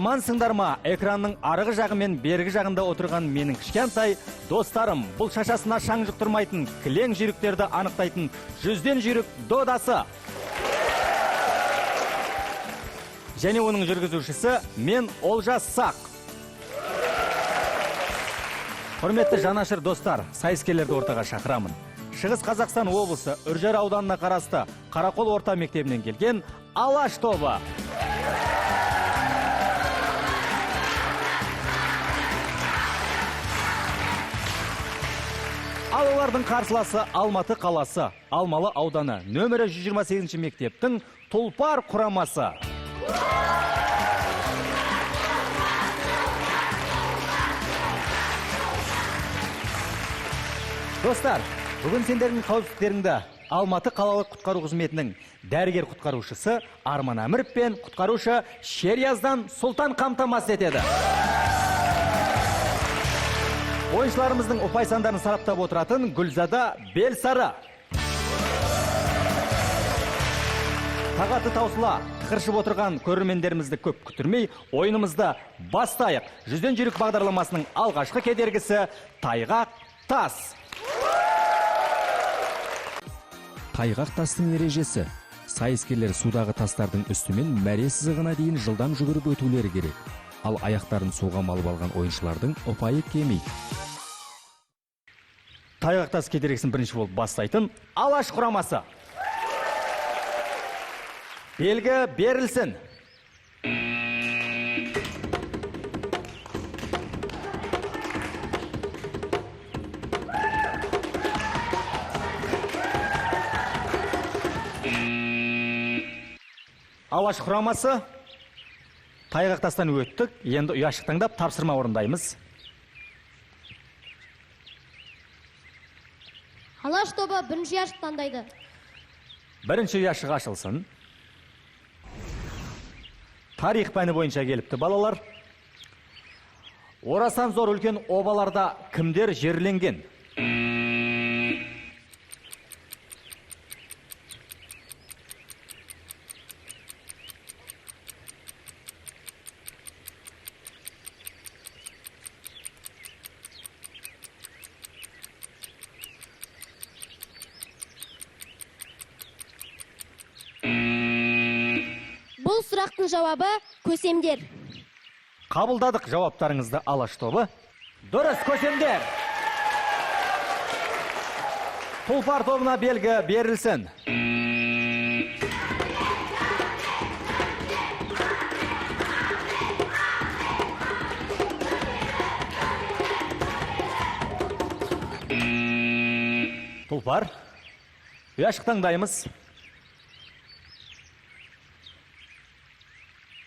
амансыңдар ма? Экранның арғы жағы мен бергі жағында отырған менің кішкентай достарым. Бұл шашасына шаң жұқтырмайтын, кілең жүйріктерді анықтайтын жүзден жүйрік додасы. Және оның жүргізушісі мен Олжас Сақ. Құрметті жанашыр достар, сайыскерлерді ортаға шақырамын. Шығыс Қазақстан облысы Үржар ауданына қарасты Қарақол орта мектебінен келген Алаш тобы. Ал олардың қарсыласы Алматы қаласы, Алмалы ауданы, нөмірі 128 мектептің Тұлпар құрамасы. Достар, бүгін сендердің қауіпсіздіктеріңді Алматы қалалық құтқару қызметінің дәрігер құтқарушысы Арман Әміров пен құтқарушы Шеряздан Сұлтан қамтамасыз етеді. Ойыншыларымыздың ұпай сандарын сараптап отыратын Гүлзада Белсары. Тағаты таусыла қыршып отырған көрермендерімізді көп күтірмей, ойынымызды бастайық. Жүзден жүйрік бағдарламасының алғашқы кедергісі тайғақ тас. Тайғақ тастың ережесі. Сайыскерлер судағы тастардың үстімен мәре сызығына дейін жылдам жүгіріп өтулері керек. Ал аяқтарын суға малып алған ойыншылардың ұпайы кемейді. Тайғақ тас кедергісін бірінші болып бастайтын Алаш құрамасы. Белгі берілсін. Алаш құрамасы, тайғақ тастан өттік, енді ұяшық таңдап тапсырма орындаймыз. Алаш тобы бірінші ұяшық таңдайды. Бірінші ұяшық ашылсын. Тарих пәні бойынша келіпті балалар. Орасан зор үлкен обаларда кімдер жерленген? Бұл сұрақтың жауабы көсемдер. Қабылдадық жауаптарыңызды, Алаш тобы. Дұрыс, көсемдер. Тұлпар тобына белгі берілсін. Тұлпар, ұяшық таңдаймыз.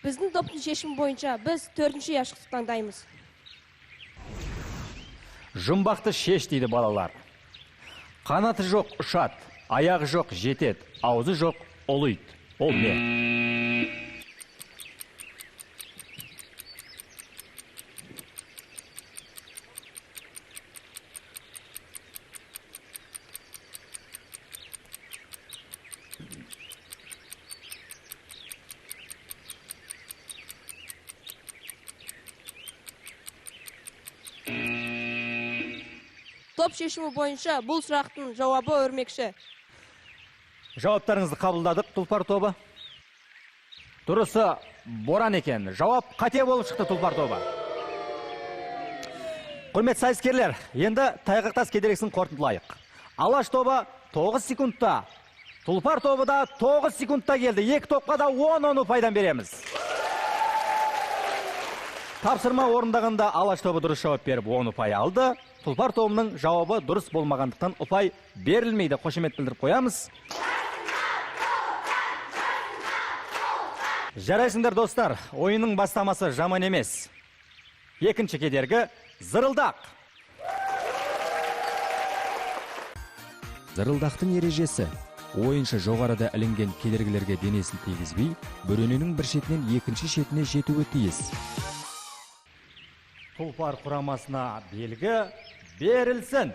Біздің топтың шешімі бойынша біз 4-ші ұяшықты таңдаймыз. Жұмбақты шеш дейді балалар. Қанаты жоқ ұшат, аяғы жоқ жетет, аузы жоқ ұлыйт. Ол не? Топ шешімі бойынша бұл сұрақтың жауабы өрмекші. Жауаптарыңызды қабылдадық, Тұлпар тобы. Дұрысы боран екен. Жауап қате болып шықты, Тұлпар тобы. Құрметті сайыскерлер, енді тайғақ тас кедергісін қорытындылайық. Алаш тобы 9 секундта, Тұлпар тобы да 9 секундта келді. Екі топқа да 10 ұпайдан береміз. Тапсырма орындағанда Алаш тобы дұрыс жауап беріп 10 ұпай алды. Тұлпар тобының жауабы дұрыс болмағандықтан ұпай берілмейді. Қошемет білдіріп қоямыз. Жарайсыңдар достар, ойынның бастамасы жаман емес. Екінші кедергі зырылдақ. Зырылдақтың ережесі. Ойыншы жоғарыда ілінген кедергілерге денесін тигізбей, бөрененің бір шетінен екінші шетіне жетуі тиіс. Тұлпар құрамасына белгі берілсін.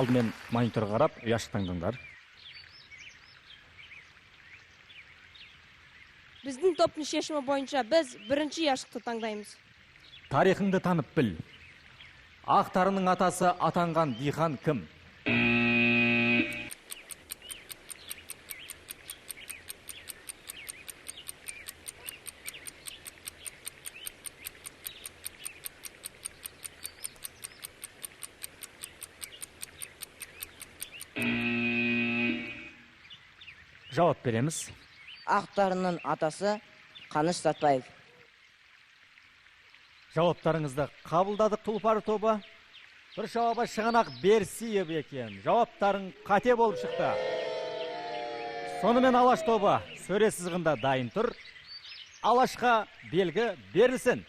алдымен мониторға қарап ұяшық таңдаңдар. Біздің топтың шешімі бойынша біз бірінші ұяшықты таңдаймыз. Тарихыңды танып біл. Ақтарының атасы атанған дихан кім? Жауап береміз. Ақтарының атасы Қаныш Сәтбаев. Жауаптарыңызды қабылдадық, Тұлпар тобы. Бір жауабы шығанақ Берсиев екен. Жауаптарың қате болып шықты. Сонымен Алаш тобы сөре сызығында дайын тұр. Алашқа белгі берілсін.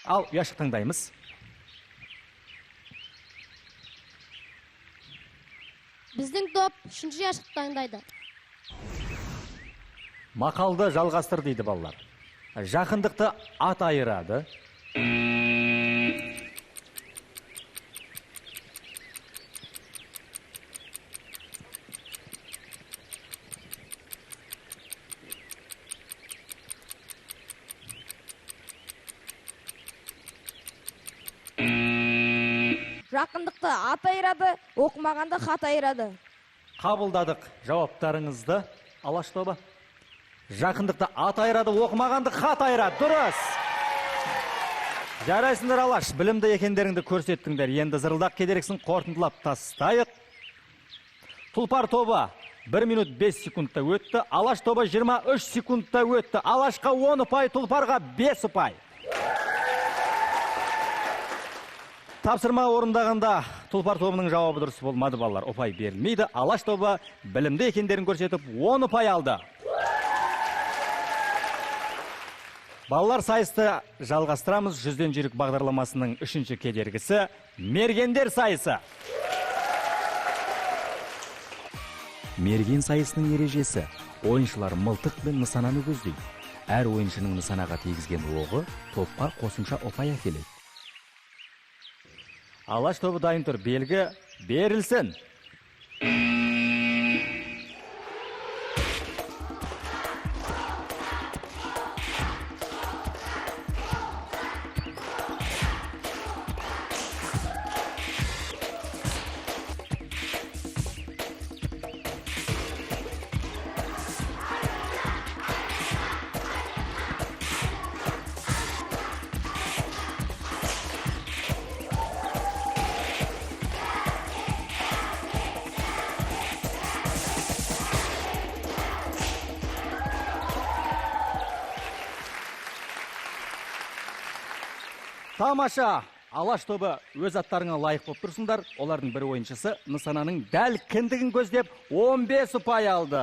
Ал ұяшық таңдаймыз. Біздің топ үшінші ұяшық таңдайды. Мақалды жалғастыр дейді балалар. Жақындықты ат айырады. Жақындықты ат айырады, оқымағанды хат айырады. Қабылдадық жауаптарыңызды, Алаш тобы. Жақындықты ат айырады, оқымағанды хат айырады. Дұрыс. Жарайсыңдар, Алаш. Білімді екендеріңді көрсеттіңдер. Енді зырылдақ кедергісін қорытындылап тастайық. Тұлпар тобы 1 минут 5 секундта өтті. Алаш тобы 23 секундта өтті. Алашқа 10 ұпай, Тұлпарға 5 ұпай. Тапсырма орындағанда Тұлпар тобының жауабы дұрыс болмады, балалар. Ұпай берілмейді. Алаш тобы білімді екендерін көрсетіп 10 ұпай алды. Балалар, сайысты жалғастырамыз. Жүзден жүйрік бағдарламасының 3-ші кедергісі мергендер сайысы. Мерген сайысының ережесі: ойыншылар мылтық пен нысананы көздейді. Әр ойыншының нысанаға тигізген оғы топқа қосымша ұпай әкеледі. Алаш тобы дайын тұр. Белгі берілсін. Тамаша! Алаш тобы өз аттарыңа лайық болып тұрсыңдар. Олардың бір ойыншысы нысананың дәл кіндігін көздеп 15 ұпай алды.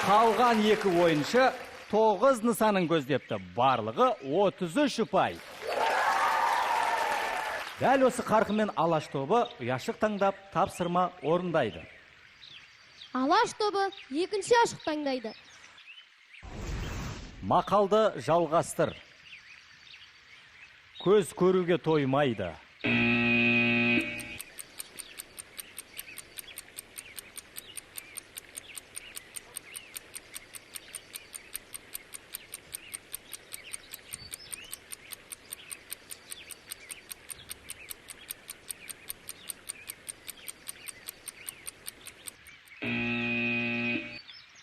Қалған 2 ойыншы 9 нысанын көздепті. Барлығы 33 ұпай. Дәл осы қарқынмен Алаш тобы ұяшық таңдап тапсырма орындайды. Алаш тобы екінші ұяшық таңдайды. Мақалды жалғастыр. Көз көруге тоймайды.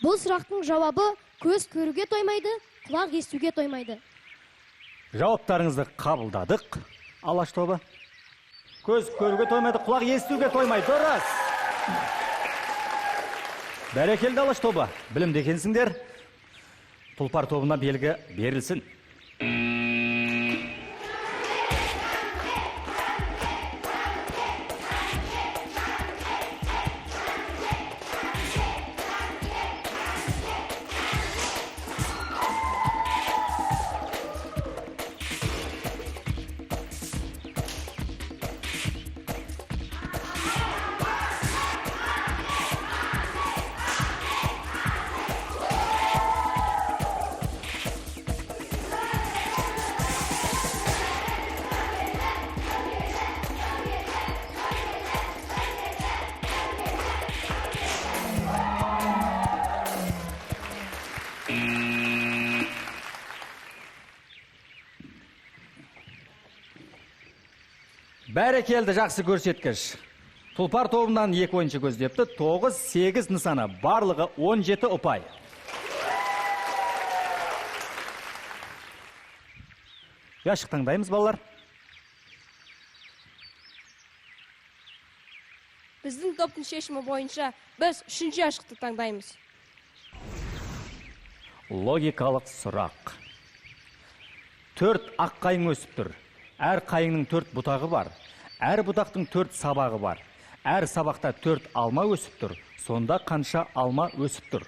Бұл сұрақтың жауабы көз көруге тоймайды, құлақ естуге тоймайды. Жауаптарыңызды қабылдадық, Алаш тобы. Көз көруге тоймайды, құлақ естуге тоймайды. Дұрыс. Бәрекелді, Алаш тобы. Білімді екенсіңдер. Тұлпар тобына белгі берілсін. Бәрекелді, жақсы көрсеткіш. Тұлпар тобынан 2 ойыншы көздепті. 9-8 нысана, барлығы 17 ұпай. Яшық таңдаймыз, балалар. Біздің топтың шешімі бойынша біз 3-ші яшықты таңдаймыз. Логикалық сұрақ. 4 ақ қайың өсіп тұр. Әр қайыңның 4 бұтағы бар. Әр бұтақтың 4 сабағы бар. Әр сабақта 4 алма өсіп тұр. Сонда қанша алма өсіп тұр?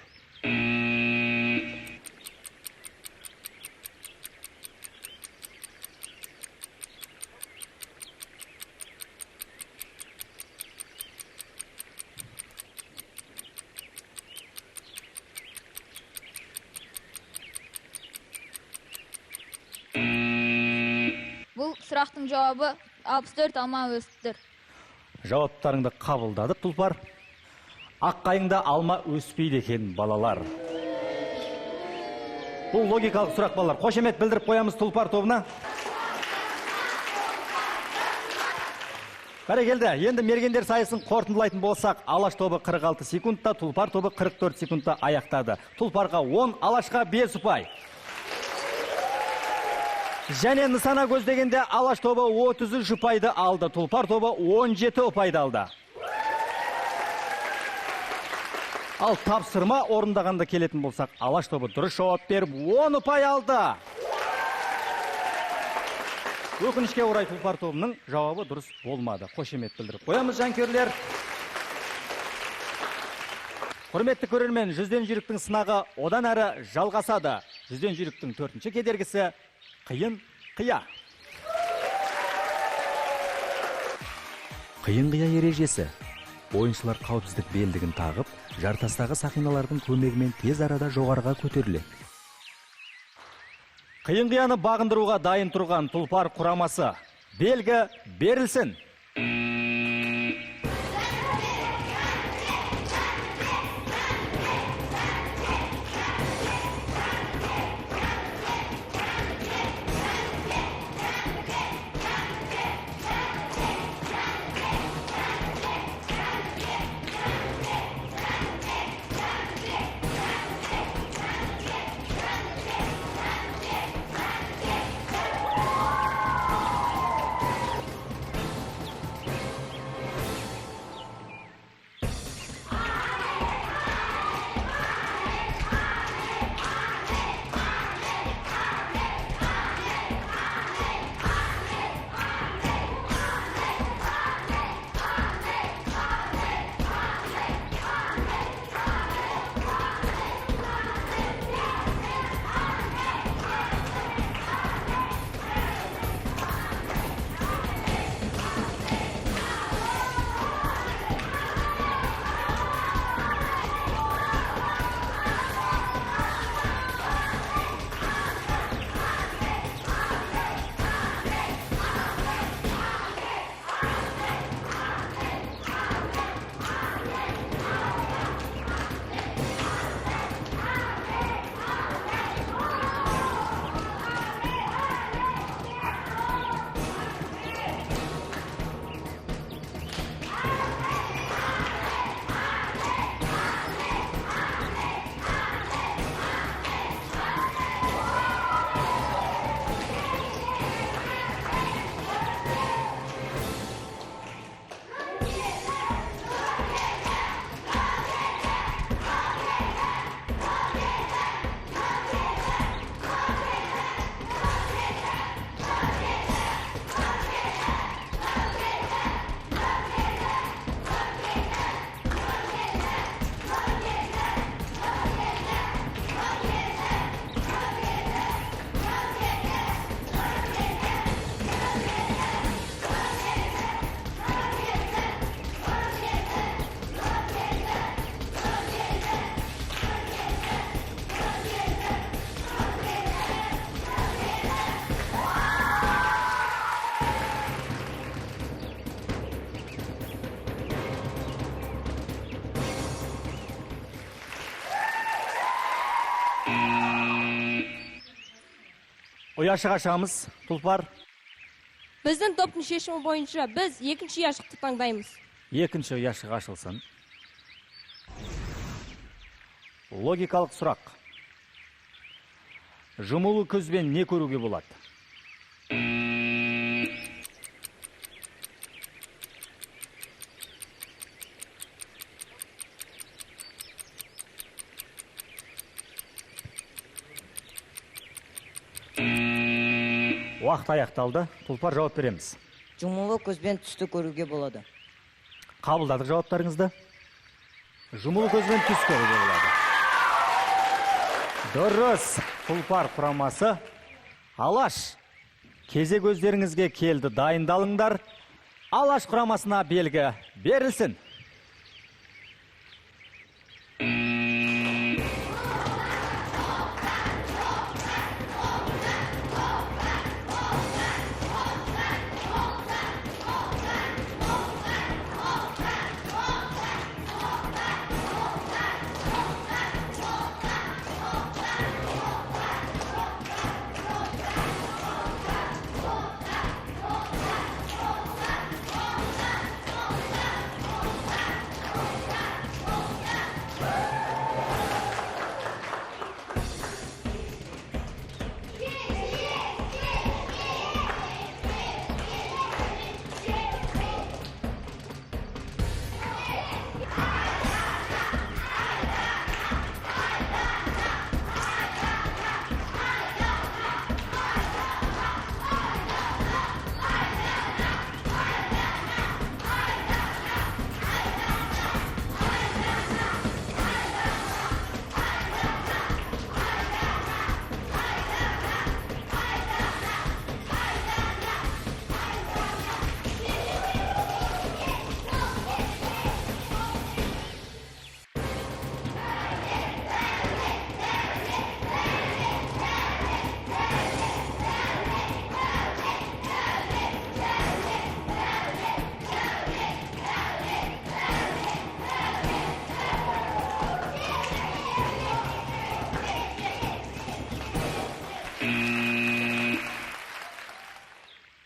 Бұл сұрақтың жауабы 64 алма өсіп тұр. Жауаптарыңды қабылдадық, Тұлпар. Ақ қайыңда алма өспейді екен, балалар. Бұл логикалық сұрақ, балалар. Қошемет білдіріп қоямыз Тұлпар тобына. Бәрекелді, енді мергендер сайысын қорытындылайтын болсақ, Алаш тобы 46 секундта, Тұлпар тобы 44 секундта аяқтады. Тұлпарға 10, Алашқа 5 ұпай. Және нысана көздегенде Алаш тобы 33 ұпайды алды, Тұлпар тобы 17 ұпайды алды. Ал тапсырма орындағанда келетін болсақ, Алаш тобы дұрыс жауап беріп 10 ұпай алды. Өкінішке орай Тұлпар тобының жауабы дұрыс болмады. Қошемет білдіріп қоямыз, жанкүйерлер. Құрметті көрермен, жүзден жүйріктің сынағы одан әрі жалғасады. Жүзден жүйріктің 4-ші кедергісі қиын қия. Қиын қия ережесі. Ойыншылар қауіпсіздік белдігін тағып, жартастағы сақиналардың көмегімен тез арада жоғарыға көтеріледі. Қиын қияны бағындыруға дайын тұрған Тұлпар құрамасы. Белгі берілсін. Ояшыға шығамыз, Тұлпар. Біздің топтың шешімі бойынша біз екінші яшықты таңдаймыз. Екінші яшық ашылсын. Логикалық сұрақ. Жұмулы көзбен не көруге болады? Уақыт аяқталды. Тұлпар жауап береміз. Жұмулы көзбен түсті көруге болады. Қабылдадық жауаптарыңызды. Жұмулы көзбен түс көруге болады. Дұрыс. Тұлпар құрамасы. Алаш. Кезек өздеріңізге келді. Дайындалыңдар. Алаш құрамасына белгі берілсін.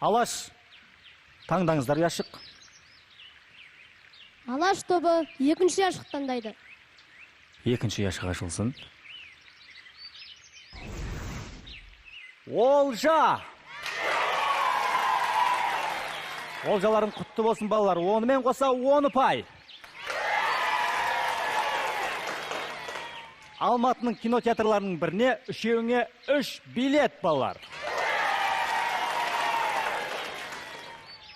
Алаш, таңдаңыздар яшық. Алаш тобы екінші яшық таңдайды. Екінші яшық ашылсын. Олжа! Олжаларың құтты болсын балалар. Онымен қоса 10 ұпай. Алматының кинотеатрларының біріне үшеуіңе 3 билет балалар.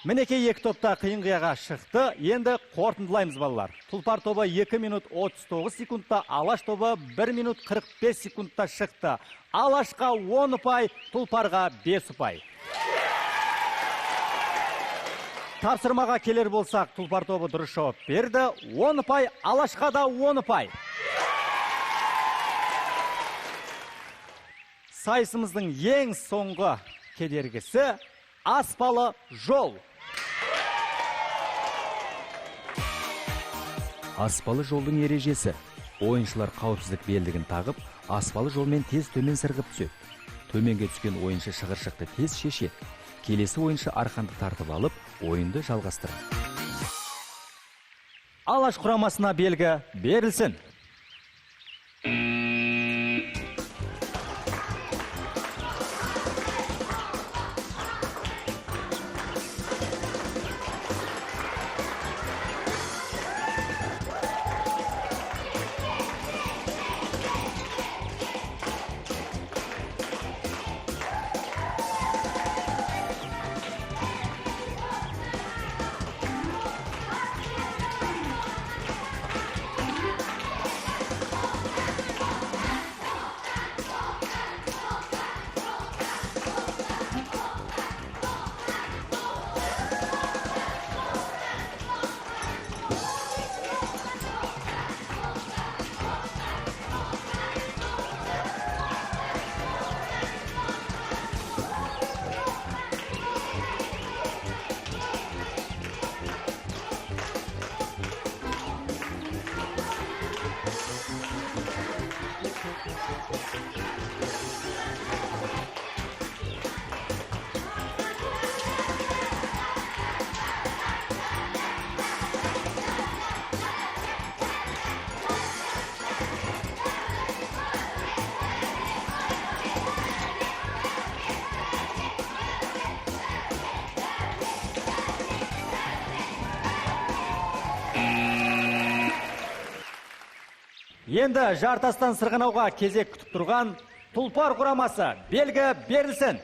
Мінекей екі топта қиын-қияға шықты. Енді қорытындылаймыз балалар. Тұлпар тобы 2 минут 39 секундта, Алаш тобы 1 минут 45 секундта шықты. Алашқа 10 ұпай, Тұлпарға 5 ұпай. Тапсырмаға келер болсақ, Тұлпар тобы дұрыс жауап берді. 10 ұпай, Алашқа да 10 ұпай. Сайысымыздың ең соңғы кедергісі аспалы жол. Аспалы жолдың ережесі. Ойыншылар қауіпсіздік белдігін тағып, аспалы жолмен тез төмен сырғып түседі. Төменге түскен ойыншы шығыршықты тез шешеді. Келесі ойыншы арқанды тартып алып, ойынды жалғастырады. Алаш құрамасына белгі берілсін. Енді жартастан сырғанауға кезек күтіп тұрған тұлпар құрамасы белгі берілсін.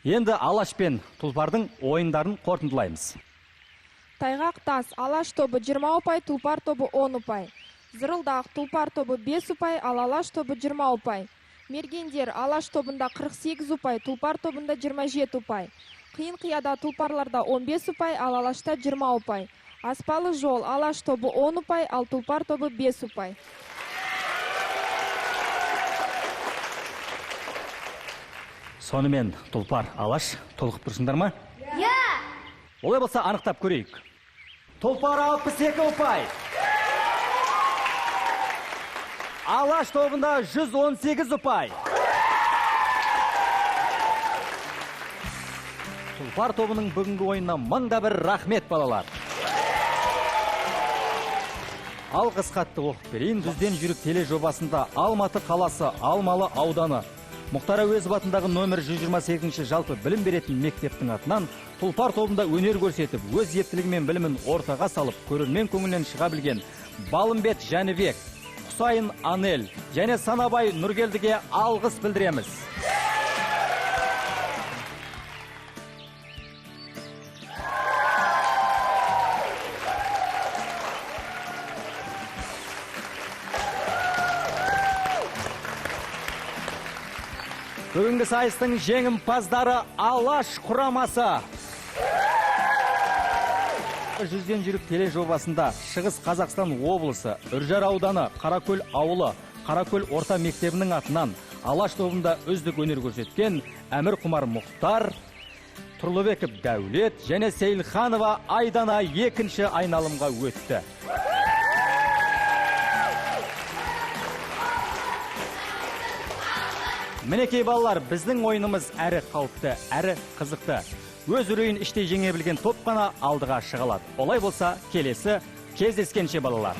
Енді Алаш пен Тұлпардың ойындарын қорытындылаймыз. Тайғақ тас Алаш тобы 20 ұпай, Тұлпар тобы 10 ұпай. Зырылдақ Тұлпар тобы 5 ұпай, ал Алаш тобы 20 ұпай. Мергендер Алаш тобында 48 ұпай, Тұлпар тобында 27 ұпай. Қиын қияда Тұлпарларда 15 ұпай, ал Алашта 20 ұпай. Аспалы жол Алаш тобы 10 ұпай, ал Тұлпар тобы 5 ұпай. Сонымен Тұлпар, Алаш толығып тұрсыңдар ма? Иә! Олай болса анықтап көрейік. Тұлпар 62 ұпай. Алаш тобында 118 ұпай. Тұлпар тобының бүгінгі ойынына мыңда бір рахмет, балалар. Алғыс хатты оқып берейін. Бізден жүріп теле жобасында Алматы қаласы Алмалы ауданы Мұхтар Әуезов атындағы номер 128 жалпы білім беретін мектептің атынан Тұлпар тобында өнер көрсетіп, өз ептілігі мен білімін ортаға салып, көрермен көңілінен шыға білген Балымбет Жәнібек, Құсайын Анел және Санабай Нұргелдіге алғыс білдіреміз. Бүгінгі сайыстың жеңімпаздары Алаш құрамасы. Жүзден жүріп теле жобасында Шығыс Қазақстан облысы, Үржар ауданы, Қаракөл ауылы, Қаракөл орта мектебінің атынан Алаш тобында үздік өнер көрсеткен Әмір Құмар Мұхтар, Тұрлыбеков Дәулет және Сейлханова Айдана екінші айналымға өтті. Мінекей балалар, біздің ойынымыз әрі қауіпті, әрі қызықты. Өз үрейін іштей жеңе білген топ қана алдыға шыға алады. Олай болса, келесі кездескенше балалар.